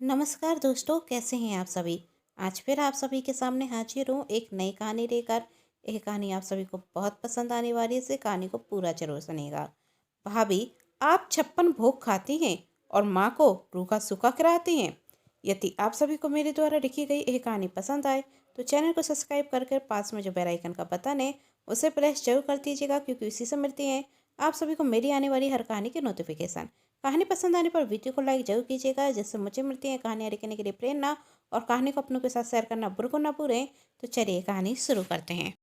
नमस्कार दोस्तों, कैसे हैं आप सभी। आज फिर आप सभी के सामने हाजिर हूँ एक नई कहानी लेकर। यह कहानी आप सभी को बहुत पसंद आने वाली है, इसे कहानी को पूरा जरूर सुनिएगा। भाभी, आप 56 भोग खाती हैं और माँ को रूखा सूखा कराती हैं। यदि आप सभी को मेरे द्वारा लिखी गई यह कहानी पसंद आए तो चैनल को सब्सक्राइब करके पास में जो बेल आइकन का बटन है उसे प्रेस जरूर कर दीजिएगा, क्योंकि इसी से मिलती हैं आप सभी को मेरी आने वाली हर कहानी की नोटिफिकेशन। कहानी पसंद आने पर वीडियो को लाइक जरूर कीजिएगा, जिससे मुझे मिलती है कहानियाँ लिखने के लिए प्रेरणा। और कहानी को अपनों के साथ शेयर करना बिल्कुल ना भूलें। तो चलिए कहानी शुरू करते हैं।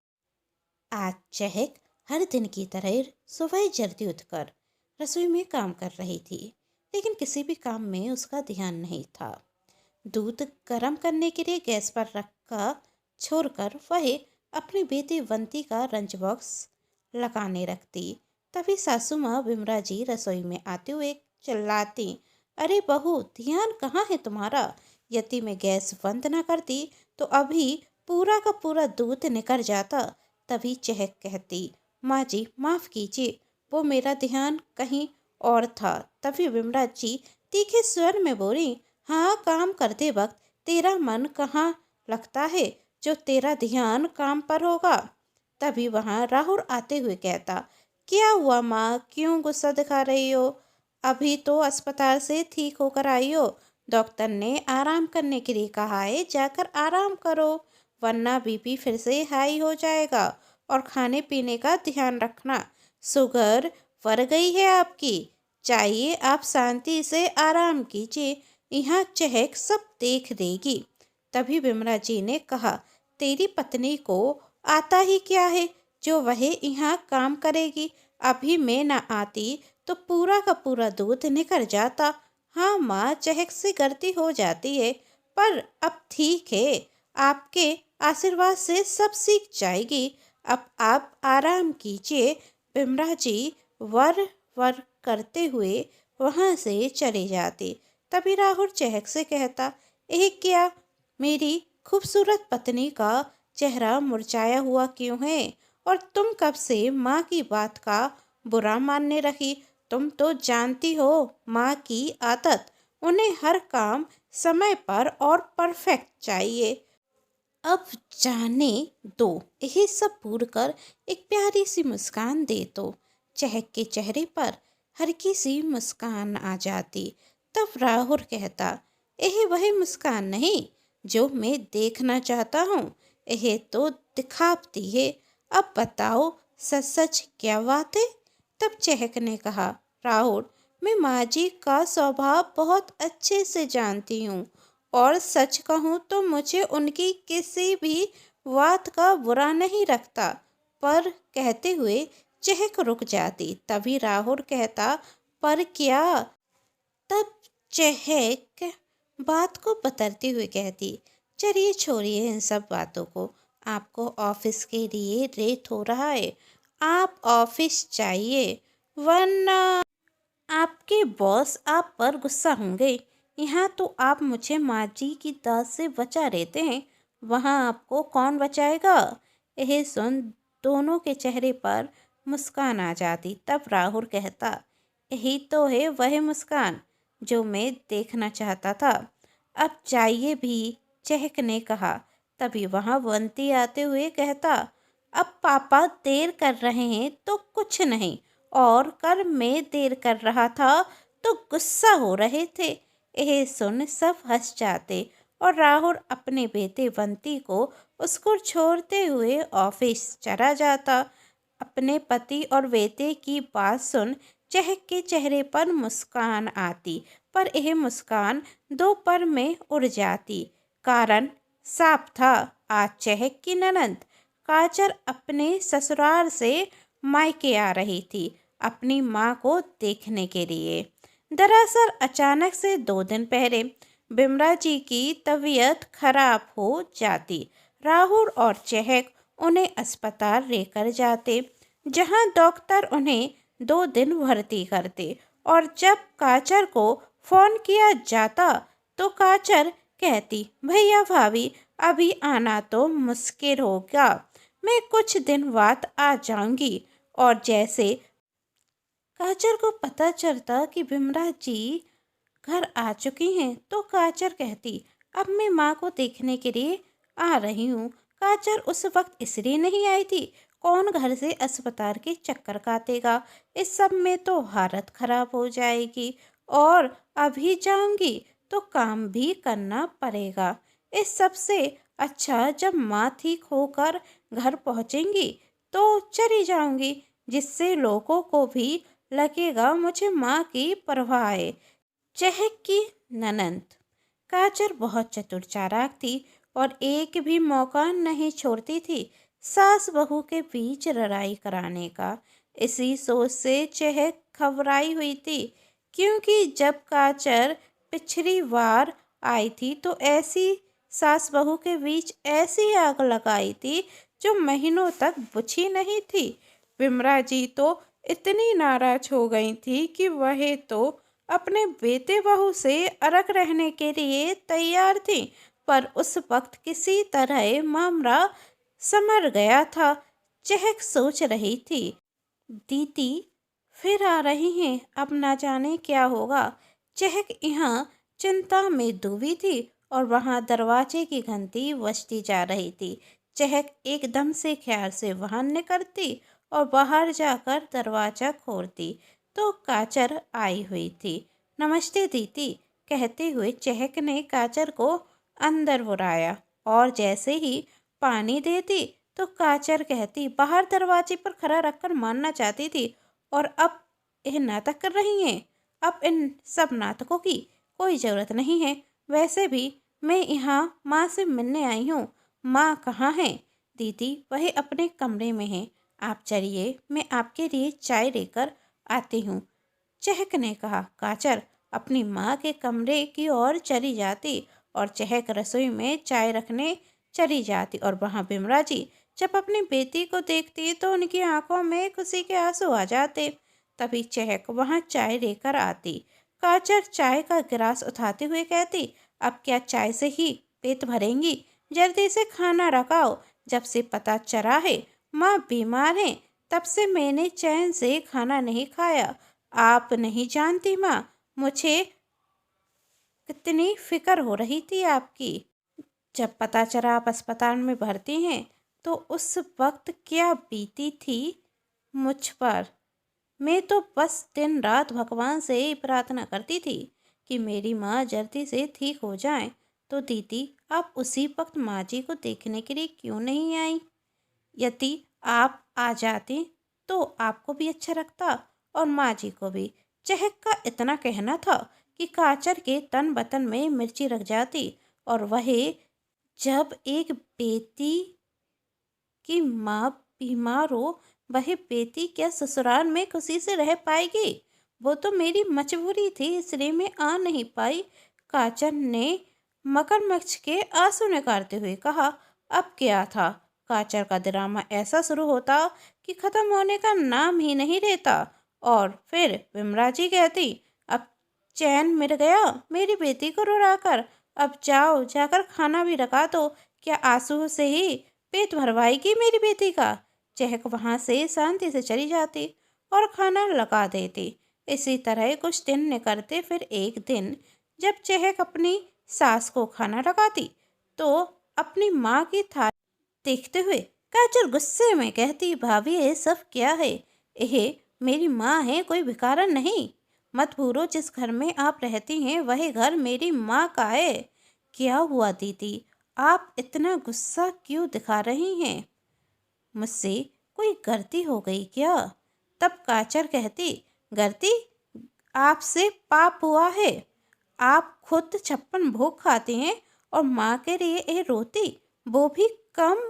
आज चहक हर दिन की तरह सुबह जल्दी उठकर रसोई में काम कर रही थी, लेकिन किसी भी काम में उसका ध्यान नहीं था। दूध गर्म करने के लिए गैस पर रखकर छोड़कर वह अपनी बेटी बंती का लंच बॉक्स लगाने रखती। तभी सासू माँ विमला जी रसोई में आते हुए चिल्लाती, अरे बहू, ध्यान कहाँ है तुम्हारा। यदि मैं गैस बंद ना करती तो अभी पूरा का पूरा दूध निकल जाता। तभी चहक कहती, माँ जी माफ़ कीजिए, वो मेरा ध्यान कहीं और था। तभी विमला जी तीखे स्वर में बोली, हाँ, काम करते वक्त तेरा मन कहाँ लगता है जो तेरा ध्यान काम पर होगा। तभी वहाँ राहुल आते हुए कहता, क्या हुआ माँ, क्यों गुस्सा दिखा रही हो। अभी तो अस्पताल से ठीक होकर आई हो। डॉक्टर ने आराम करने के लिए कहा है, जाकर आराम करो, वरना बीपी फिर से हाई हो जाएगा। और खाने पीने का ध्यान रखना, शुगर बढ़ गई है आपकी। चाहिए आप शांति से आराम कीजिए, यहाँ चहक सब देख देगी। तभी विमला जी ने कहा, तेरी पत्नी को आता ही क्या है जो वह यहाँ काम करेगी। अभी मैं ना आती तो पूरा का पूरा दूध निकल जाता। हाँ माँ, चहक से गलती हो जाती है, पर अब ठीक है, आपके आशीर्वाद से सब सीख जाएगी। अब आप आराम कीजिए। विमला जी वर वर करते हुए वहाँ से चले जाते। तभी राहुल चहक से कहता, क्या मेरी खूबसूरत पत्नी का चेहरा मुरझाया हुआ क्यों है, और तुम कब से माँ की बात का बुरा मानने रही। तुम तो जानती हो माँ की आदत, उन्हें हर काम समय पर और परफेक्ट चाहिए। अब जाने दो। यही सब भूलकर एक प्यारी सी मुस्कान दे तो चहक के चेहरे पर हल्की सी मुस्कान आ जाती। तब राहुल कहता, यह वही मुस्कान नहीं जो मैं देखना चाहता हूँ, यह तो दिखावती है। अब बताओ, सच सच क्या बात है। तब चहक ने कहा, राहुल, मैं माँ जी का स्वभाव बहुत अच्छे से जानती हूँ, और सच कहूँ तो मुझे उनकी किसी भी बात का बुरा नहीं लगता। पर कहते हुए चहक रुक जाती। तभी राहुल कहता, पर क्या। तब चहक बात को बदलते हुए कहती, चलिए छोड़िए इन सब बातों को, आपको ऑफिस के लिए लेट हो रहा है, आप ऑफिस जाइए, वरना आपके बॉस आप पर गुस्सा होंगे। यहाँ तो आप मुझे माँ जी की दाद से बचा लेते हैं, वहाँ आपको कौन बचाएगा। यह सुन दोनों के चेहरे पर मुस्कान आ जाती। तब राहुल कहता, यही तो है वह मुस्कान जो मैं देखना चाहता था। अब जाइए भी, चहक ने कहा। तभी वहाँ बंटी आते हुए कहता, अब पापा देर कर रहे हैं तो कुछ नहीं, और कल मैं देर कर रहा था तो गुस्सा हो रहे थे। यह सुन सब हंस जाते और राहुल अपने बेटे बंटी को स्कूल छोड़ते हुए ऑफिस चला जाता। अपने पति और बेटे की बात सुन चहक के चेहरे पर मुस्कान आती, पर यह मुस्कान दो पल में उड़ जाती। कारण साफ था, आज चहक की ननद काजल अपने ससुराल से मायके आ रही थी अपनी माँ को देखने के लिए। दरअसल अचानक से 2 दिन पहले बिमला जी की तबीयत खराब हो जाती। राहुल और चहक उन्हें अस्पताल लेकर जाते, जहां डॉक्टर उन्हें 2 दिन भर्ती करते। और जब काजल को फोन किया जाता तो काजल कहती, भैया भाभी अभी आना तो मुश्किल होगा, मैं कुछ दिन बाद आ जाऊंगी। और जैसे काजल को पता चलता कि बिमला जी घर आ चुकी हैं तो काचर कहती, अब मैं माँ को देखने के लिए आ रही हूँ। काचर उस वक्त इसलिए नहीं आई थी, कौन घर से अस्पताल के चक्कर काटेगा, इस सब में तो हालत खराब हो जाएगी, और अभी जाऊंगी तो काम भी करना पड़ेगा। इस सब से अच्छा जब माँ ठीक होकर घर पहुँचेंगी तो चली जाऊंगी, जिससे लोगों को भी लगेगा मुझे माँ की परवाह है। चहक की ननंद काजल बहुत चतुर चालाक थी और एक भी मौका नहीं छोड़ती थी सास बहू के बीच लड़ाई कराने का। इसी सोच से चहक घबराई हुई थी, क्योंकि जब काजल पिछली बार आई थी तो ऐसी सास बहू के बीच ऐसी आग लगाई थी जो महीनों तक बुझी नहीं थी। विमला जी तो इतनी नाराज हो गई थी कि वह तो अपने बेटे बहू से अलग रहने के लिए तैयार थी, पर उस वक्त किसी तरह मामला संभल गया था। चहक सोच रही थी, दीदी फिर आ रही हैं, अब ना जाने क्या होगा। चहक यहाँ चिंता में डूबी थी और वहाँ दरवाजे की घंटी बजती जा रही थी। चहक एकदम से ख्याल से वहाँ निकलती और बाहर जाकर दरवाज़ा खोलती तो काचर आई हुई थी। नमस्ते दीदी कहते हुए चहक ने काचर को अंदर बुलाया और जैसे ही पानी देती तो काचर कहती, बाहर दरवाजे पर खड़ा रखकर मानना चाहती थी, और अब यह नाटक कर रही हैं। अब इन सब नाटकों की कोई ज़रूरत नहीं है। वैसे भी मैं यहाँ माँ से मिलने आई हूँ। माँ कहाँ हैं? दीदी वह अपने कमरे में हैं। आप चलिए, मैं आपके लिए चाय लेकर आती हूँ, चहक ने कहा। काचर अपनी माँ के कमरे की ओर चली जाती और चहक रसोई में चाय रखने चली जाती, और वहाँ बिमला जी जब अपनी बेटी को देखती तो उनकी आंखों में खुशी के आंसू आ जाते। तभी चहक वहाँ चाय लेकर आती। काचर चाय का गिलास उठाते हुए कहती, अब क्या चाय से ही पेट भरेंगी? जल्दी से खाना रखाओ। जब से पता चला है माँ बीमार है, तब से मैंने चैन से खाना नहीं खाया। आप नहीं जानती माँ, मुझे कितनी फिक्र हो रही थी आपकी। जब पता चला आप अस्पताल में भर्ती हैं तो उस वक्त क्या बीती थी मुझ पर। मैं तो बस दिन रात भगवान से ही प्रार्थना करती थी कि मेरी माँ जल्दी से ठीक हो जाए। तो दीदी आप उसी वक्त माँ जी को देखने के लिए क्यों नहीं आई? यदि आप आ जाती तो आपको भी अच्छा लगता और माँ जी को भी। चहक का इतना कहना था कि काचर के तन बतन में मिर्ची रख जाती, और वह जब एक बेटी की माँ बीमार हो, वह बेटी क्या ससुराल में खुशी से रह पाएगी? वो तो मेरी मजबूरी थी, इसलिए मैं आ नहीं पाई। काचर ने मगरमच्छ के आंसू निकालते हुए कहा। अब क्या था, काचर का ड्रामा ऐसा शुरू होता कि खत्म होने का नाम ही नहीं लेता। और फिर विमला जी कहती, अब चैन मिल गया मेरी बेटी को रुलाकर, अब जाओ जाकर खाना भी रखा दो। क्या आंसू से ही पेट भरवाएगी मेरी बेटी का? चहक वहाँ से शांति से चली जाती और खाना लगा देती। इसी तरह कुछ दिन निकलते। फिर एक दिन जब चहक अपनी सास को खाना लगाती तो अपनी माँ की थाली देखते हुए काजल गुस्से में कहती, भाभी ये सब क्या है? यह मेरी माँ है, कोई भिखारन नहीं। मत भूलो जिस घर में आप रहती हैं वह घर मेरी माँ का है। क्या हुआ दीदी, आप इतना गुस्सा क्यों दिखा रही हैं? मुझसे कोई गलती हो गई क्या? तब काचर कहती, गलती? आपसे पाप हुआ है। आप खुद 56 भोग खाते हैं और माँ के लिए ये रोटी, वो भी कम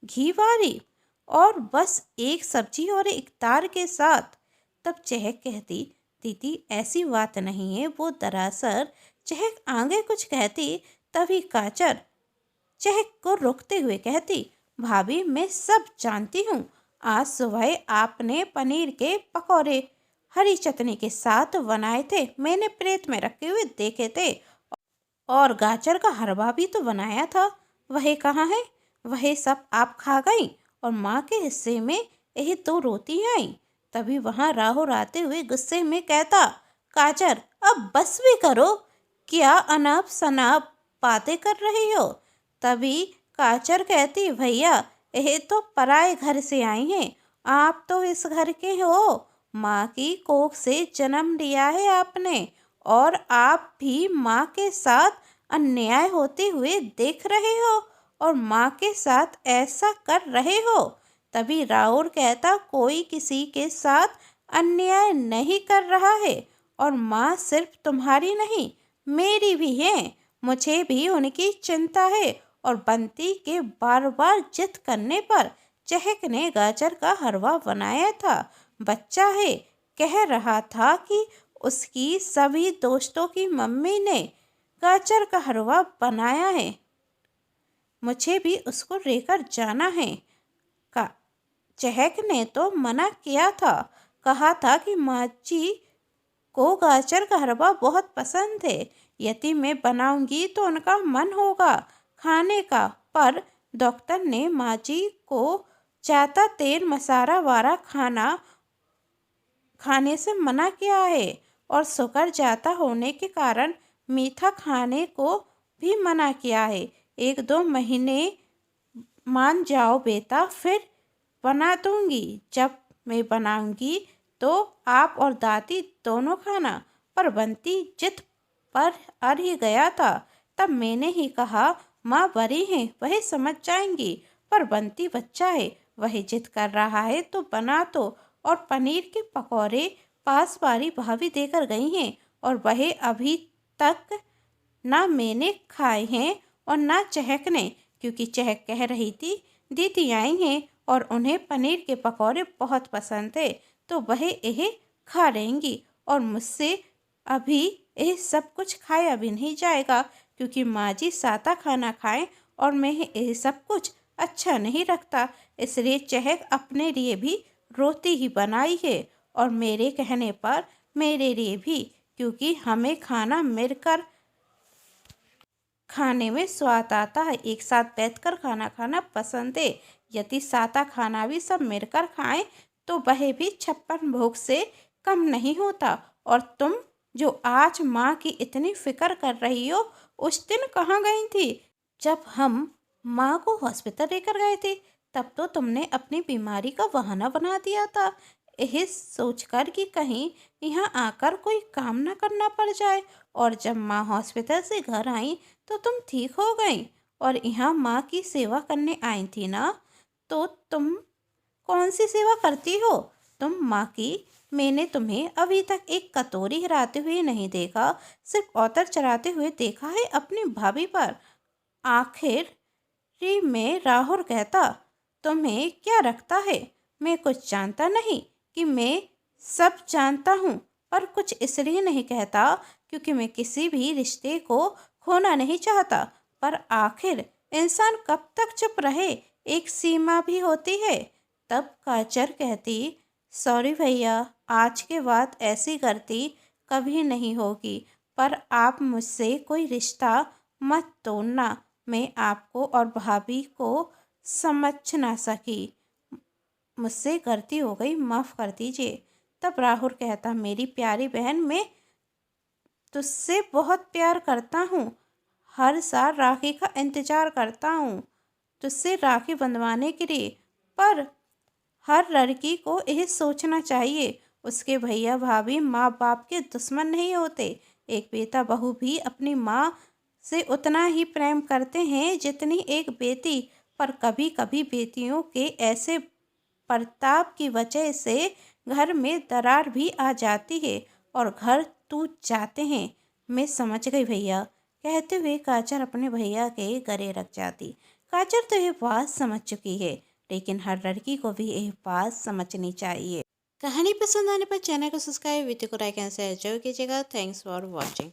घी वाली, और बस एक सब्जी और एक दाल के साथ। तब चहक कहती, दीदी ऐसी बात नहीं है, वो दरअसल। चहक आगे कुछ कहती, तभी काचर चहक को रोकते हुए कहती, भाभी मैं सब जानती हूँ। आज सुबह आपने पनीर के पकौड़े हरी चटनी के साथ बनाए थे, मैंने प्लेट में रखे हुए देखे थे, और गाजर का हलवा भी तो बनाया था। वह कहाँ है? वह सब आप खा गई और माँ के हिस्से में यही 2 रोटियाँ आई। तभी वहाँ राहु आते हुए गुस्से में कहता, काजर अब बस भी करो, क्या अनाप शनाप बातें कर रही हो। तभी काजर कहती, भैया ये तो पराए घर से आई हैं, आप तो इस घर के हो। माँ की कोख से जन्म लिया है आपने, और आप भी माँ के साथ अन्याय होते हुए देख रहे हो और माँ के साथ ऐसा कर रहे हो। तभी राहुल कहता, कोई किसी के साथ अन्याय नहीं कर रहा है, और माँ सिर्फ तुम्हारी नहीं मेरी भी है। मुझे भी उनकी चिंता है। और बंटी के बार बार जिद करने पर चहक ने गाजर का हलवा बनाया था। बच्चा है, कह रहा था कि उसकी सभी दोस्तों की मम्मी ने गाजर का हलवा बनाया है, मुझे भी उसको लेकर जाना है। का चहक ने तो मना किया था, कहा था कि माँ जी को गाजर का हलवा बहुत पसंद है, यदि मैं बनाऊंगी तो उनका मन होगा खाने का। पर डॉक्टर ने माँ जी को ज़्यादा तेल मसाला वाला खाना खाने से मना किया है, और शुगर ज़्यादा होने के कारण मीठा खाने को भी मना किया है। 1-2 महीने मान जाओ बेटा, फिर बना दूंगी। जब मैं बनाऊंगी तो आप और दादी दोनों खाना। पर बंटी जिद पर अड़ ही गया था। तब मैंने ही कहा, माँ बड़ी हैं, वही समझ जाएंगी। पर बंटी बच्चा है, वही जिद कर रहा है तो बना तो। और पनीर के पकौड़े पास वाली भाभी देकर गई हैं, और वह अभी तक ना मैंने खाए हैं और ना चहक ने, क्योंकि चहक कह रही थी दीदी आई हैं और उन्हें पनीर के पकौड़े बहुत पसंद थे, तो वह यह खा लेंगी। और मुझसे अभी यह सब कुछ खाया भी नहीं जाएगा, क्योंकि माँ जी सादा खाना खाएं और मैं यह सब कुछ अच्छा नहीं रखता। इसलिए चहक अपने लिए भी रोटी ही बनाई है, और मेरे कहने पर मेरे लिए भी, क्योंकि हमें खाना मिलकर खाने में स्वाद आता है। एक साथ बैठकर खाना खाना पसंद है। यदि सादा खाना भी सब मिलकर खाएं तो वह भी 56 भोग से कम नहीं होता। और तुम जो आज माँ की इतनी फिक्र कर रही हो, उस दिन कहाँ गई थी? जब हम माँ को हॉस्पिटल लेकर गए थे, तब तो तुमने अपनी बीमारी का बहाना बना दिया था, यह सोचकर कि कहीं यहाँ आकर कोई काम ना करना पड़ जाए। और जब माँ हॉस्पिटल से घर आई तो तुम ठीक हो गई और यहाँ माँ की सेवा करने आई थी ना। तो तुम कौन सी सेवा करती हो तुम माँ की? मैंने तुम्हें अभी तक एक कटोरी हिलाते हुए नहीं देखा, सिर्फ औतर चढ़ाते हुए देखा है अपनी भाभी पर। आखिर री में राहुल कहता, तुम्हें क्या रखता है मैं कुछ जानता नहीं? कि मैं सब जानता हूँ, पर कुछ इसलिए नहीं कहता क्योंकि मैं किसी भी रिश्ते को खोना नहीं चाहता। पर आखिर इंसान कब तक चुप रहे, एक सीमा भी होती है। तब काजर कहती, सॉरी भैया, आज के बाद ऐसी गलती कभी नहीं होगी। पर आप मुझसे कोई रिश्ता मत तोड़ना, मैं आपको और भाभी को समझ ना सकी, मुझसे गलती हो गई, माफ़ कर दीजिए। तब राहुल कहता, मेरी प्यारी बहन, मैं तुझसे बहुत प्यार करता हूँ, हर साल राखी का इंतज़ार करता हूँ तुझसे राखी बंधवाने के लिए। पर हर लड़की को यह सोचना चाहिए, उसके भैया भाभी माँ बाप के दुश्मन नहीं होते। एक बेटा बहू भी अपनी माँ से उतना ही प्रेम करते हैं जितनी एक बेटी। पर कभी कभी बेटियों के ऐसे बर्ताव की वजह से घर में दरार भी आ जाती है और घर टूट जाते हैं। मैं समझ गई भैया, कहते हुए काजल अपने भैया के गले रख जाती। काजल तो ये बात समझ चुकी है, लेकिन हर लड़की को भी ये बात समझनी चाहिए। कहानी पसंद आने पर चैनल को सब्सक्राइब, वीडियो को लाइक एंड शेयर जरूर कीजिएगा। Thanks for watching.